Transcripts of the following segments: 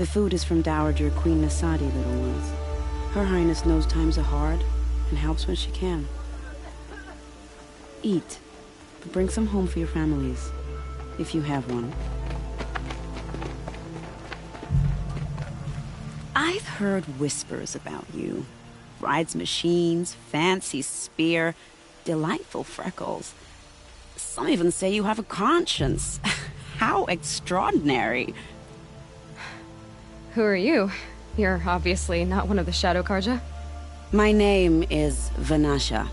The food is from Dowager Queen Nasadi, little ones. Her Highness knows times are hard and helps when she can. Eat, but bring some home for your families, if you have one. I've heard whispers about you. Rides machines, fancy spear, delightful freckles. Some even say you have a conscience. How extraordinary. Who are you? You're obviously not one of the Shadow Karja. My name is Vanasha.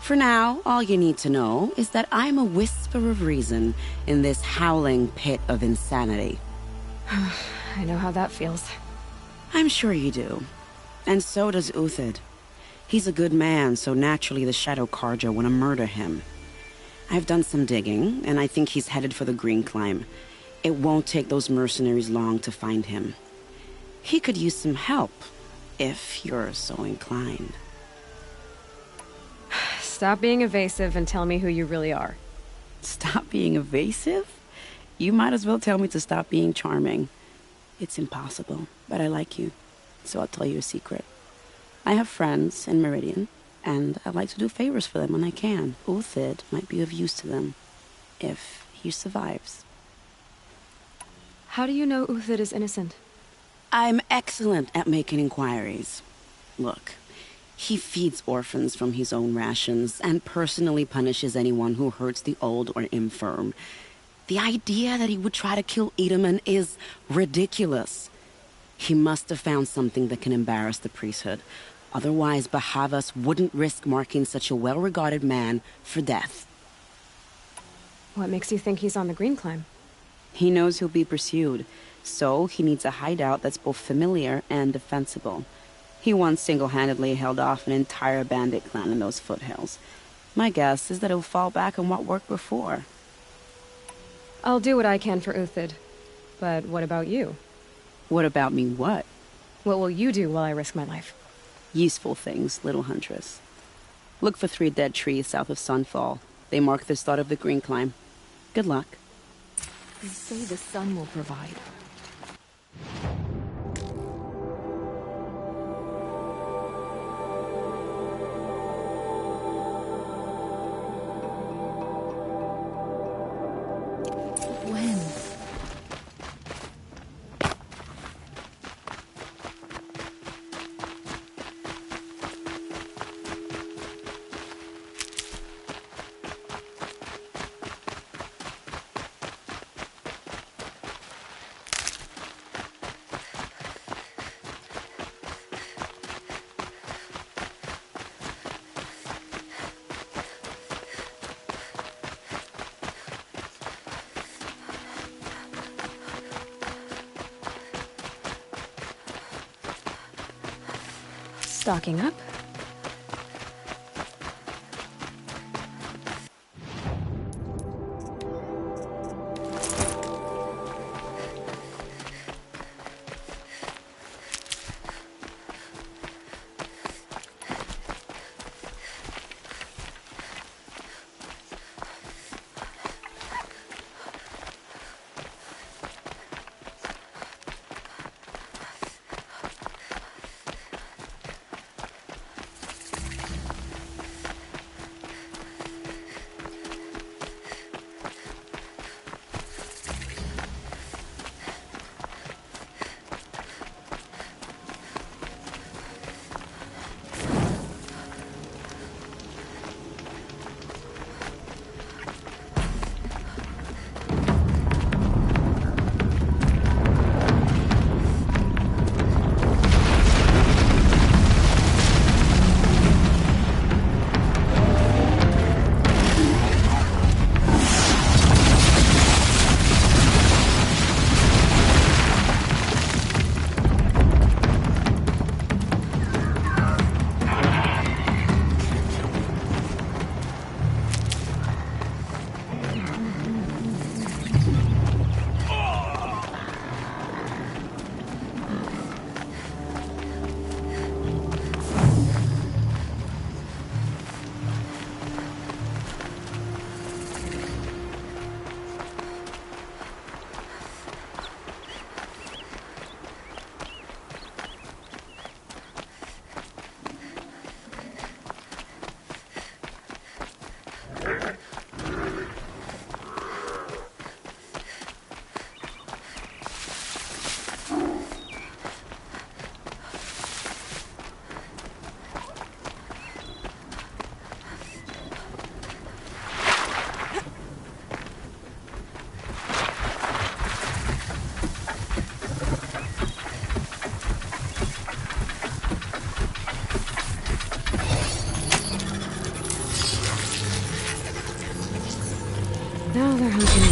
For now, all you need to know is that I'm a whisper of reason in this howling pit of insanity. I know how that feels. I'm sure you do. And so does Uthid. He's a good man, so naturally the Shadow Karja want to murder him. I've done some digging, and I think he's headed for the Green Climb. It won't take those mercenaries long to find him. He could use some help, if you're so inclined. Stop being evasive and tell me who you really are. Stop being evasive? You might as well tell me to stop being charming. It's impossible, but I like you, so I'll tell you a secret. I have friends in Meridian, and I like to do favors for them when I can. Uthid might be of use to them, if he survives. How do you know Uthid is innocent? I'm excellent at making inquiries. Look, he feeds orphans from his own rations and personally punishes anyone who hurts the old or infirm. The idea that he would try to kill Edelman is ridiculous. He must have found something that can embarrass the priesthood. Otherwise, Bahavas wouldn't risk marking such a well-regarded man for death. What makes you think he's on the Green Climb? He knows he'll be pursued, so he needs a hideout that's both familiar and defensible. He once single-handedly held off an entire bandit clan in those foothills. My guess is that he'll fall back on what worked before. I'll do what I can for Uthid. But what about you? What about me what? What will you do while I risk my life? Useful things, little huntress. Look for 3 dead trees south of Sunfall. They mark the start of the Green Climb. Good luck. They say the sun will provide. When? Stocking up? Now they're hunting me.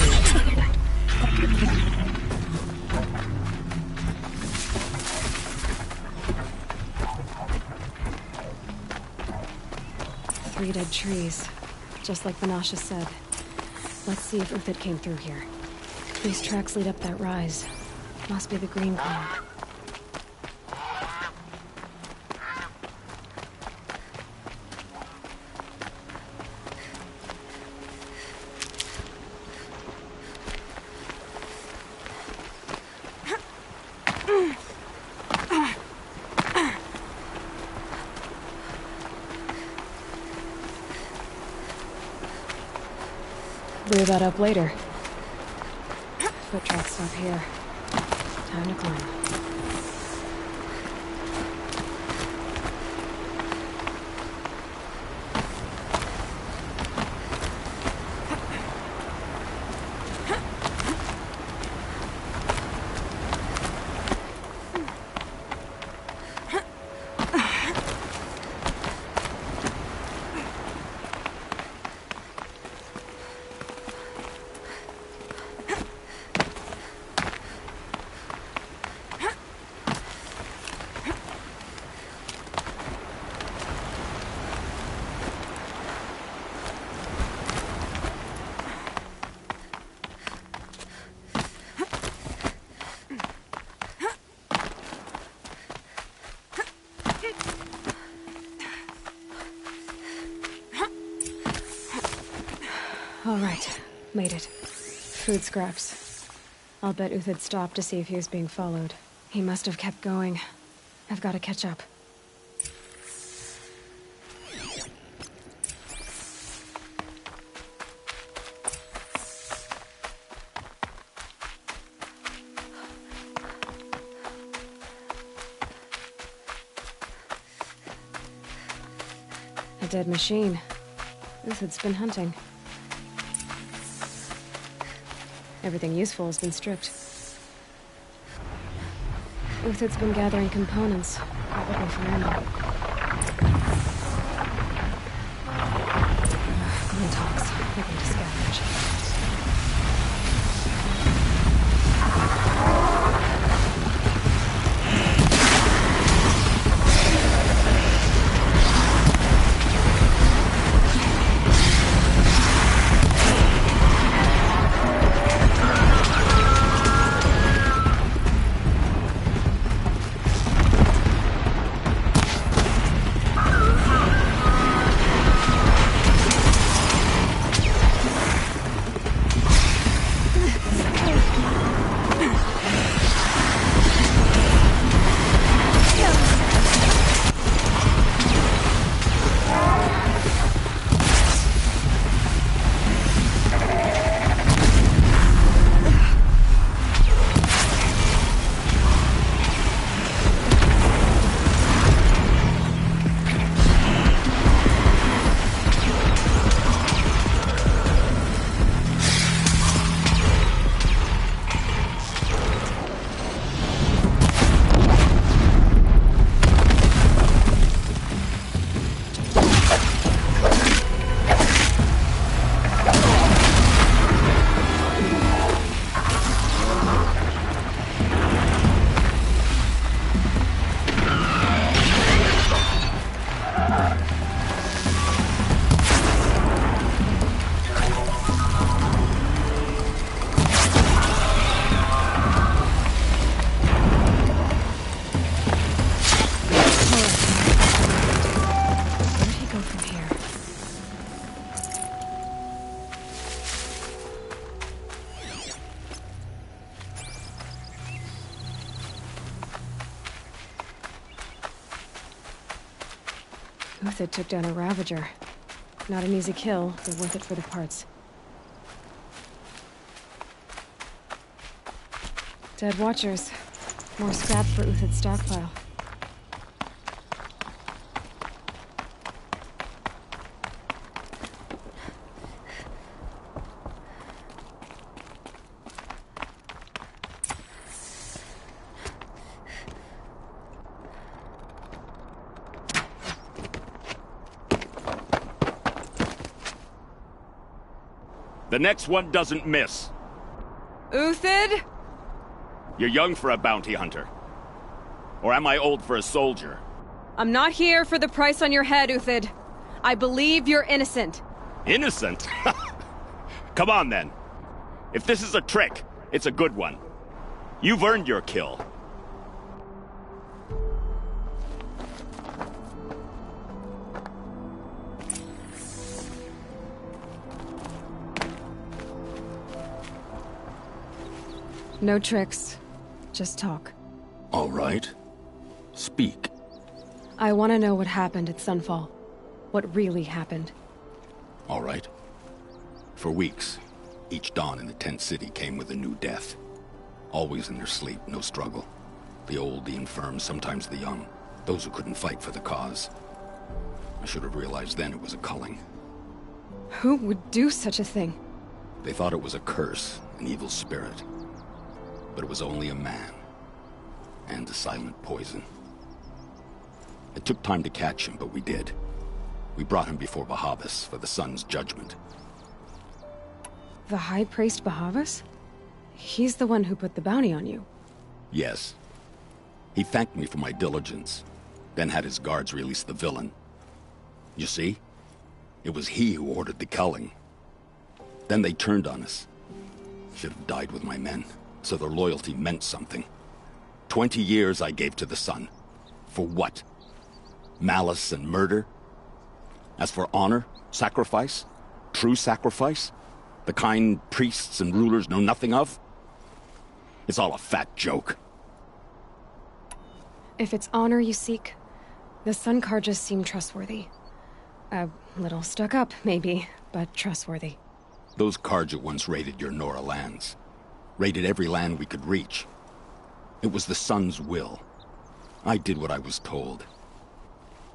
Three dead trees. Just like Vanasha said. Let's see if Uthid came through here. These tracks lead up that rise. Must be the green clan. Blew that up later. Foot tracks stop here. Time to climb. All right, made it. Food scraps. I'll bet Uthid stopped to see if he was being followed. He must have kept going. I've got to catch up. A dead machine. Uthid's been hunting. Everything useful has been stripped. Uthid's been gathering components, probably for ammo. Glinthawks, looking to scavenge. Uthid took down a Ravager. Not an easy kill, but worth it for the parts. Dead Watchers. More scrap for Uthid's stockpile. The next one doesn't miss. Uthid? You're young for a bounty hunter. Or am I old for a soldier? I'm not here for the price on your head, Uthid. I believe you're innocent. Innocent? Come on, then. If this is a trick, it's a good one. You've earned your kill. No tricks. Just talk. All right. Speak. I want to know what happened at Sunfall. What really happened. All right. For weeks, each dawn in the tent city came with a new death. Always in their sleep, no struggle. The old, the infirm, sometimes the young. Those who couldn't fight for the cause. I should have realized then it was a culling. Who would do such a thing? They thought it was a curse, an evil spirit. But it was only a man. And a silent poison. It took time to catch him, but we did. We brought him before Bahavas for the sun's judgment. The High Priest Bahavas? He's the one who put the bounty on you. Yes. He thanked me for my diligence, then had his guards release the villain. You see? It was he who ordered the culling. Then they turned on us. Should have died with my men, so their loyalty meant something. 20 years I gave to the sun. For what? Malice and murder? As for honor, sacrifice, true sacrifice, the kind priests and rulers know nothing of? It's all a fat joke. If it's honor you seek, the Sun Karjas seem trustworthy. A little stuck up, maybe, but trustworthy. Those Karja once raided your Nora lands. Raided every land we could reach. It was the Sun's will. I did what I was told.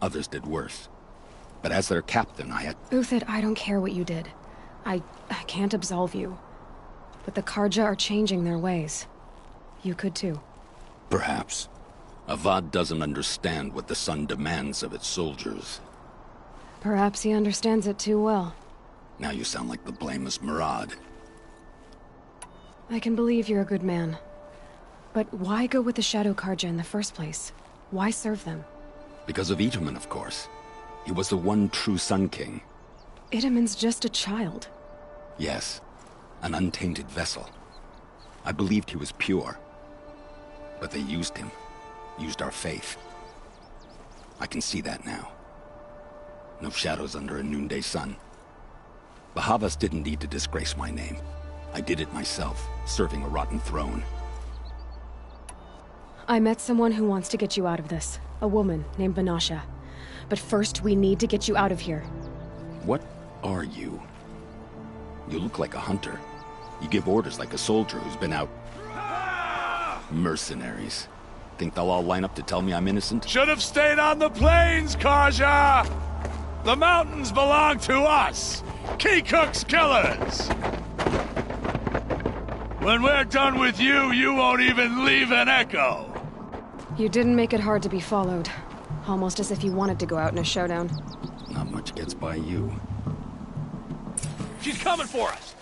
Others did worse. But as their captain, I had... Uthid, I don't care what you did. I can't absolve you. But the Karja are changing their ways. You could too. Perhaps. Avad doesn't understand what the Sun demands of its soldiers. Perhaps he understands it too well. Now you sound like the blameless Murad. I can believe you're a good man. But why go with the Shadow Karja in the first place? Why serve them? Because of Itaman, of course. He was the one true Sun King. Itaman's just a child. Yes, an untainted vessel. I believed he was pure. But they used him. Used our faith. I can see that now. No shadows under a noonday sun. Bahavas didn't need to disgrace my name. I did it myself, serving a rotten throne. I met someone who wants to get you out of this. A woman named Vanasha. But first, we need to get you out of here. What are you? You look like a hunter. You give orders like a soldier who's been out... Mercenaries. Think they'll all line up to tell me I'm innocent? Should have stayed on the plains, Karja! The mountains belong to us! Keycook's killers! When we're done with you, you won't even leave an echo! You didn't make it hard to be followed. Almost as if you wanted to go out in a showdown. Not much gets by you. She's coming for us!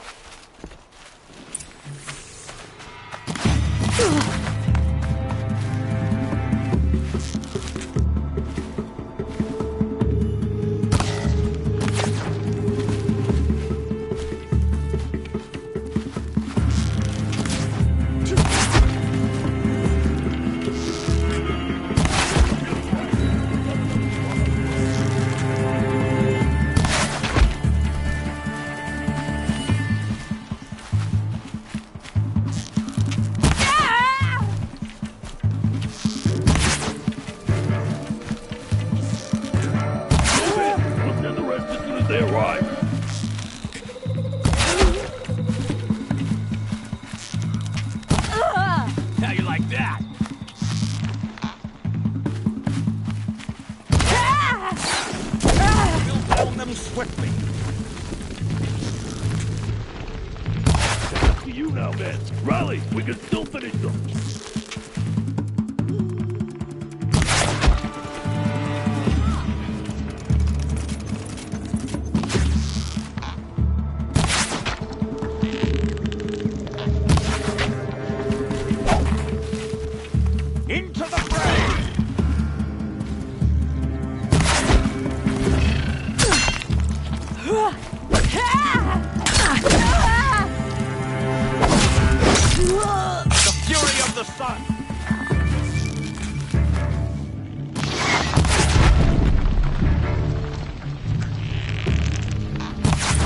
son!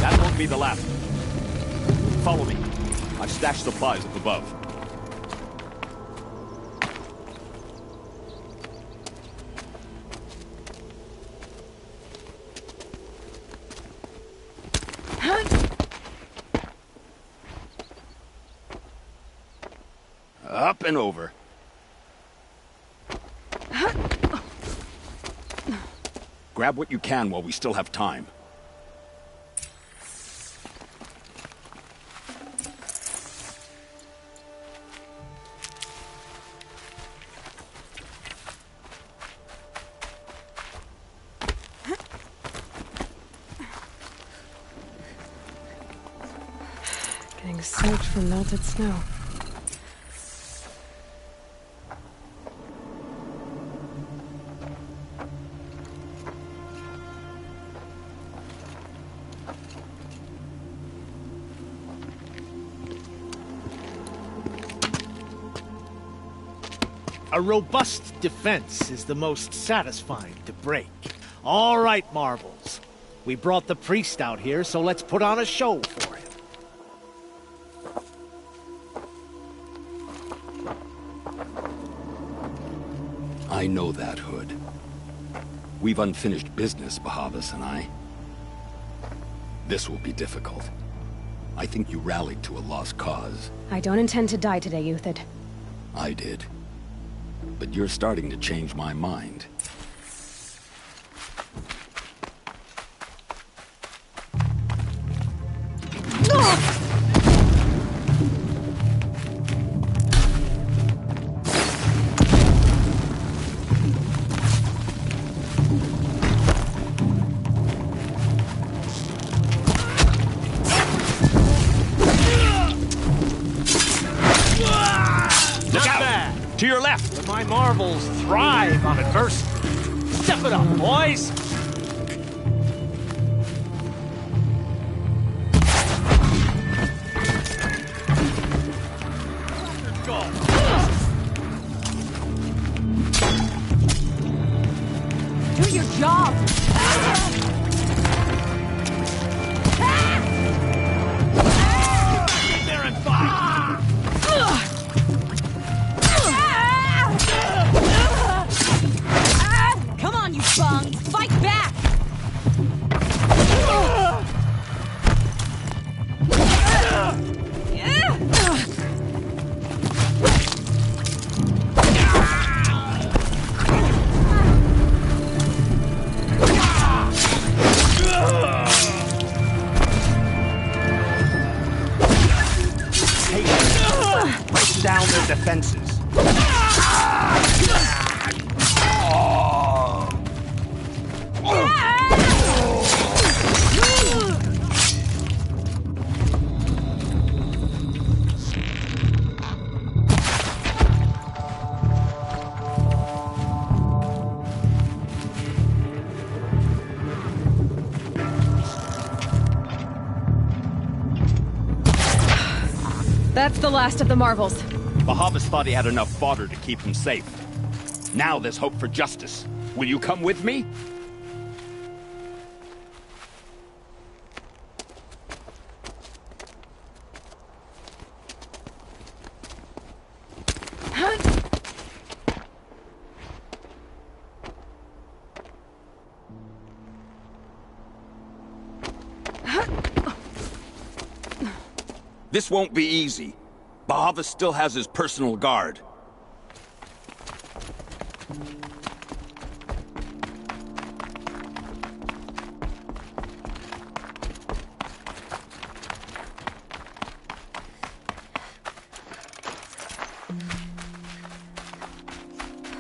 That won't be the last. Follow me. I've stashed supplies up above. Up and over. Grab what you can while we still have time. Getting soaked from melted snow. A robust defense is the most satisfying to break. All right, Marvels. We brought the priest out here, so let's put on a show for him. I know that, Hood. We've unfinished business, Bahavas and I. This will be difficult. I think you rallied to a lost cause. I don't intend to die today, Euthyd. I did. But you're starting to change my mind. Look out! To your left! My Marvels thrive on adversity. Step it up, boys! Do your job! Get there and fight! Come on, you bums! Fight back! Break down their defenses. That's the last of the Marvels. Bahavas thought he had enough fodder to keep him safe. Now there's hope for justice. Will you come with me? This won't be easy. Bahavas still has his personal guard.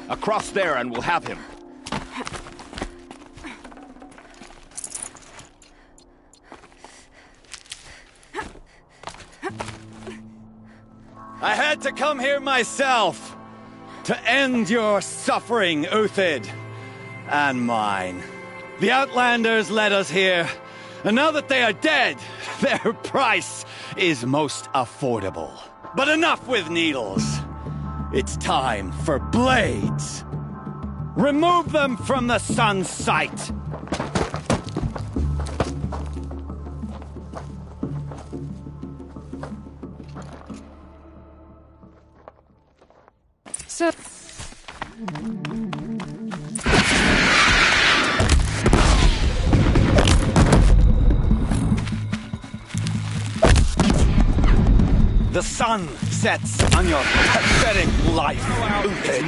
Across there and we'll have him. I had to come here myself to end your suffering, Euthyd, and mine. The Outlanders led us here, and now that they are dead, their price is most affordable. But enough with needles. It's time for blades! Remove them from the sun's sight! So... The sun sets on your pathetic life, Uthid.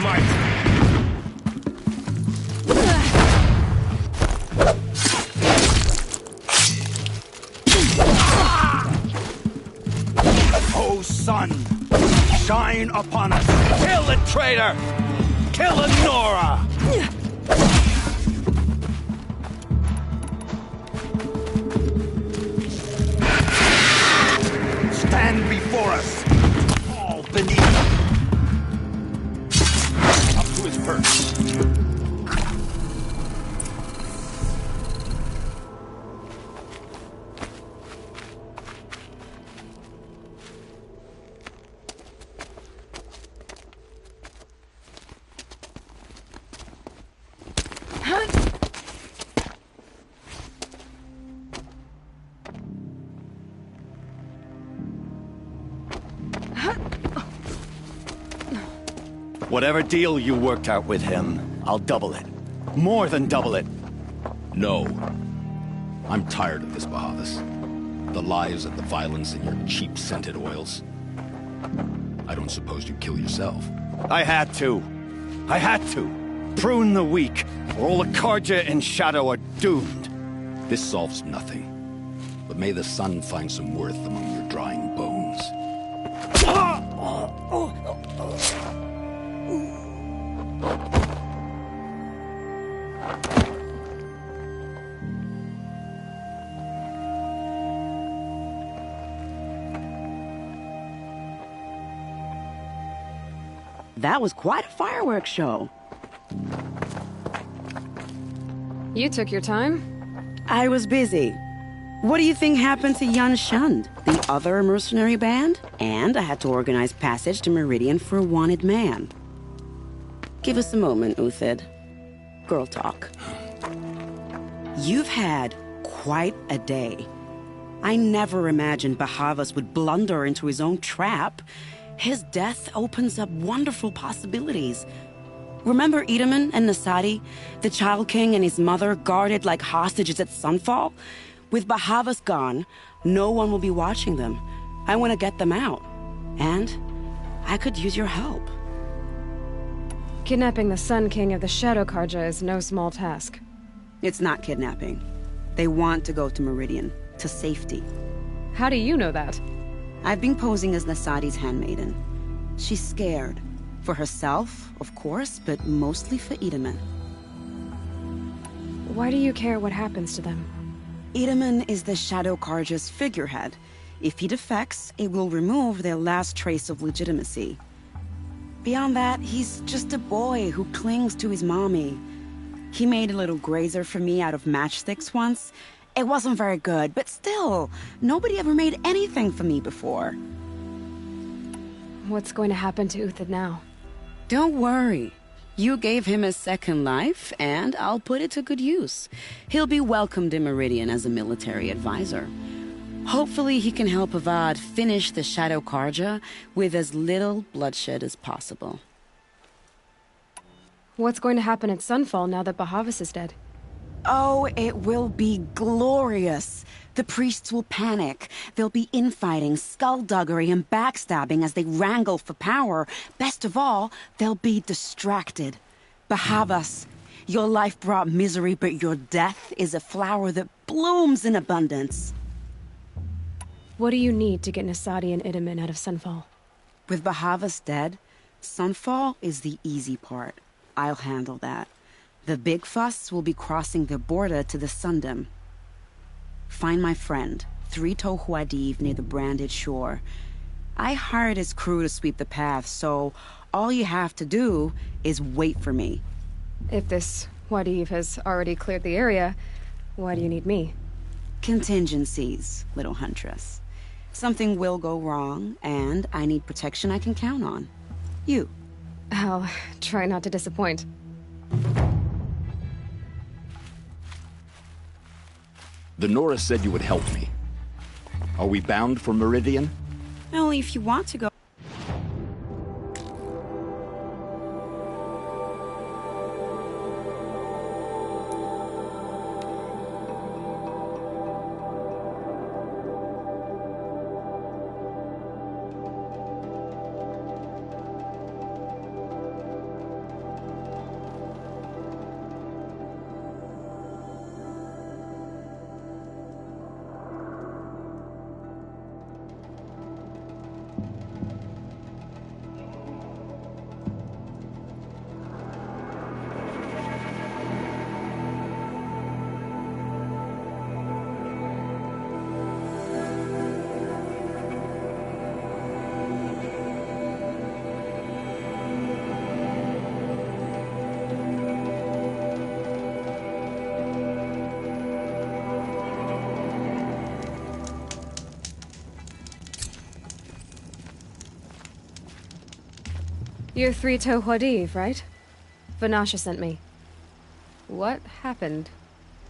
Oh, sun, shine upon us. Kill the traitor! Kill Nora! Stand before us, all beneath. Up to his perch. Whatever deal you worked out with him, I'll double it. More than double it. No. I'm tired of this, Bahavas. The lies and the violence and your cheap-scented oils. I don't suppose you kill yourself. I had to. I had to. Prune the weak, or all the Karja in Shadow are doomed. This solves nothing. But may the sun find some worth among your drying bones. That was quite a fireworks show. You took your time? I was busy. What do you think happened to Yan Shund, the other mercenary band? And I had to organize passage to Meridian for a wanted man. Give us a moment, Uthid. Girl talk. You've had quite a day. I never imagined Bahavas would blunder into his own trap. His death opens up wonderful possibilities. Remember Edaman and Nasadi, the Child King and his mother guarded like hostages at sunfall? With Bahavas gone, no one will be watching them. I want to get them out. And I could use your help. Kidnapping the Sun King of the Shadow Karja is no small task. It's not kidnapping. They want to go to Meridian, to safety. How do you know that? I've been posing as Nasadi's handmaiden. She's scared. For herself, of course, but mostly for Edaman. Why do you care what happens to them? Edaman is the Shadow Karja's figurehead. If he defects, it will remove their last trace of legitimacy. Beyond that, he's just a boy who clings to his mommy. He made a little grazer for me out of matchsticks once. It wasn't very good, but still, nobody ever made anything for me before. What's going to happen to Uthid now? Don't worry. You gave him a second life, and I'll put it to good use. He'll be welcomed in Meridian as a military advisor. Hopefully he can help Avad finish the Shadow Karja with as little bloodshed as possible. What's going to happen at Sunfall now that Bahavas is dead? Oh, it will be glorious. The priests will panic. There'll be infighting, skullduggery, and backstabbing as they wrangle for power. Best of all, they'll be distracted. Bahavas, your life brought misery, but your death is a flower that blooms in abundance. What do you need to get Nasadi and Edaman out of Sunfall? With Bahavas dead, Sunfall is the easy part. I'll handle that. The big fuss will be crossing the border to the Sundom. Find my friend, 3-Toe Huadiv, near the branded shore. I hired his crew to sweep the path, so all you have to do is wait for me. If this Huadiv has already cleared the area, why do you need me? Contingencies, little huntress. Something will go wrong, and I need protection I can count on. You. I'll try not to disappoint. The Nora said you would help me. Are we bound for Meridian? Only if you want to go. You're Three-Toe Huadiv, right? Vanasha sent me. What happened?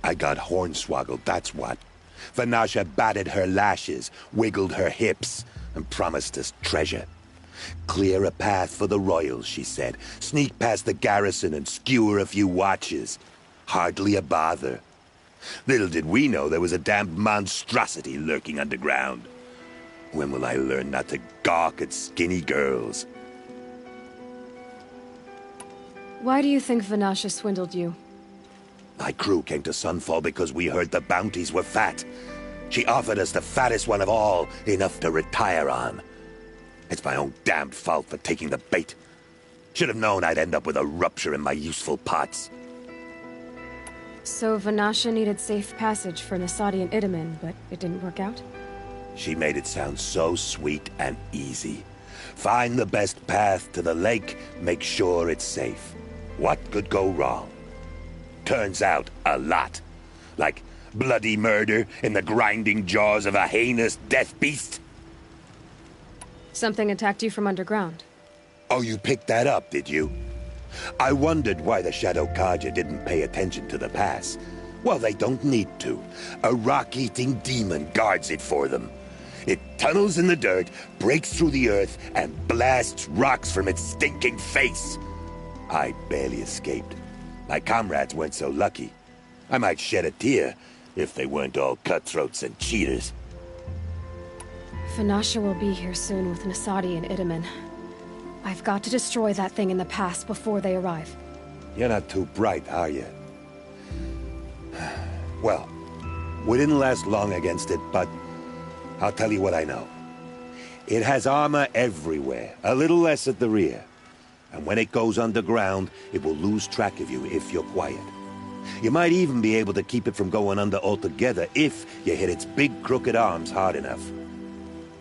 I got hornswoggled, that's what. Vanasha batted her lashes, wiggled her hips, and promised us treasure. Clear a path for the royals, she said. Sneak past the garrison and skewer a few watches. Hardly a bother. Little did we know there was a damned monstrosity lurking underground. When will I learn not to gawk at skinny girls? Why do you think Vanasha swindled you? My crew came to Sunfall because we heard the bounties were fat. She offered us the fattest one of all, enough to retire on. It's my own damned fault for taking the bait. Should have known I'd end up with a rupture in my useful parts. So Vanasha needed safe passage for Nasadi and Itamen, but it didn't work out? She made it sound so sweet and easy. Find the best path to the lake, make sure it's safe. What could go wrong? Turns out, a lot. Like bloody murder in the grinding jaws of a heinous death beast. Something attacked you from underground. Oh, you picked that up, did you? I wondered why the Shadow Kaja didn't pay attention to the pass. Well, they don't need to. A rock-eating demon guards it for them. It tunnels in the dirt, breaks through the earth, and blasts rocks from its stinking face. I barely escaped. My comrades weren't so lucky. I might shed a tear if they weren't all cutthroats and cheaters. Vanasha will be here soon with Nasadi and Itamen. I've got to destroy that thing in the pass before they arrive. You're not too bright, are you? Well, we didn't last long against it, but I'll tell you what I know. It has armor everywhere, a little less at the rear. And when it goes underground, it will lose track of you if you're quiet. You might even be able to keep it from going under altogether if you hit its big crooked arms hard enough.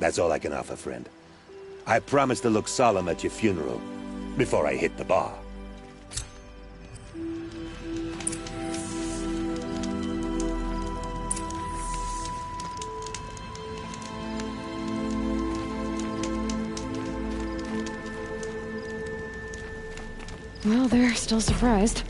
That's all I can offer, friend. I promise to look solemn at your funeral before I hit the bar. Well, they're still surprised.